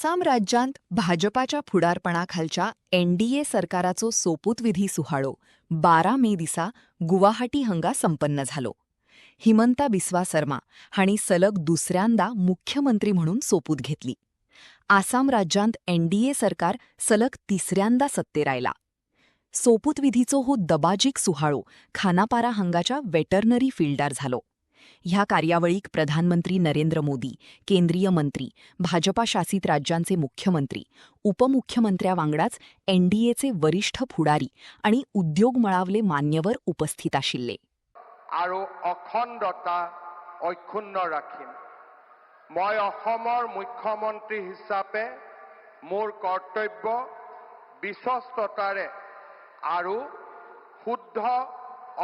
आसाम राज्यांत भाजपाच्या फुडारपणाखालच्या एनडीए सरकाराचो सोपूतविधी सुहाळो 12 मे दिसा गुवाहाटी हांगा संपन्न झालो. हिमंता बिस्वा सर्मा हांणी सलग दुसऱ्यांदा मुख्यमंत्री म्हणून सोपूत घेतली. आसाम राज्यांत एनडीए सरकार सलग तिसऱ्यांदा सत्तेर आयला. सोपूतविधीचो हो दबाजीक सुहाळो खानापारा हांगाच्या वेटर्नरी फिल्डार झालो. ह्या कार्यावळीक प्रधानमंत्री नरेंद्र मोदी, केंद्रीय मंत्री, भाजपा शासित राज्यांचे मुख्यमंत्री, उपमुख्यमंत्र्या वांगडाच एनडीएचे वरिष्ठ फुडारी आणि उद्योग मळावले मान्यवर उपस्थित आशिल्ले. আৰু অখণ্ডতা অক্ষুণ্ণ ৰাখিম। মই অসমৰ মুখ্যমন্ত্ৰী হিচাপে মোৰ কৰ্তব্য বিশ্বস্ততাৰে আৰু শুদ্ধ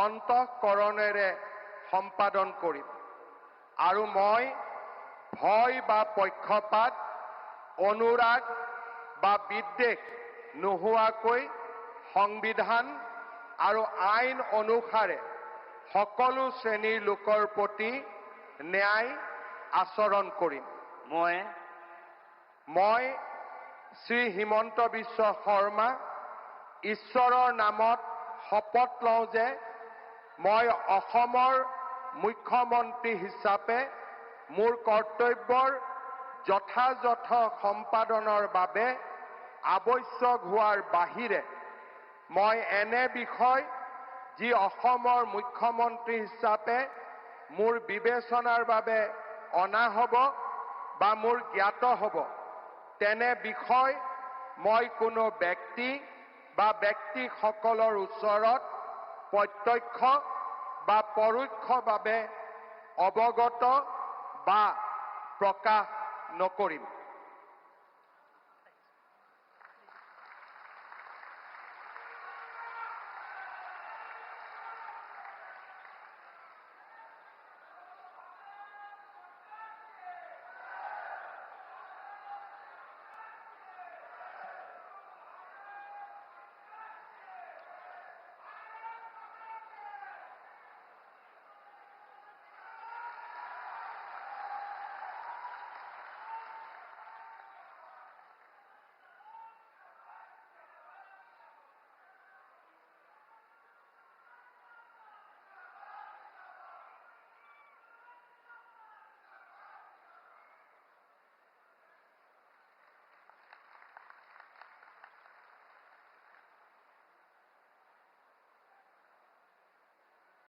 অন্তঃকৰণেৰে সম্পাদন কৰিম আৰু মই ভয় বা পক্ষপাত অনুৰাগ বা বিদ্বেষ নোহোৱাকৈ সংবিধান আৰু আইন অনুসাৰে সকলো শ্ৰেণীৰ লোকৰ প্ৰতি ন্যায় আচৰণ কৰিম। মই শ্ৰী হিমন্ত বিশ্ব শৰ্মা ঈশ্বৰৰ নামত শপত লওঁ যে মই অসমৰ মুখ্যমন্ত্ৰী হিচাপে মোৰ কৰ্তব্যৰ যথাযথ সম্পাদনৰ বাবে আৱশ্যক হোৱাৰ বাহিৰে মই এনে বিষয় যি অসমৰ মুখ্যমন্ত্ৰী হিচাপে মোৰ বিবেচনাৰ বাবে অনা হ'ব বা মোৰ জ্ঞাত হ'ব তেনে বিষয় মই কোনো ব্যক্তি বা ব্যক্তিসকলৰ ওচৰত প্ৰত্যক্ষ বা পৰোক্ষভাৱে অৱগত বা প্ৰকাশ নকৰিম।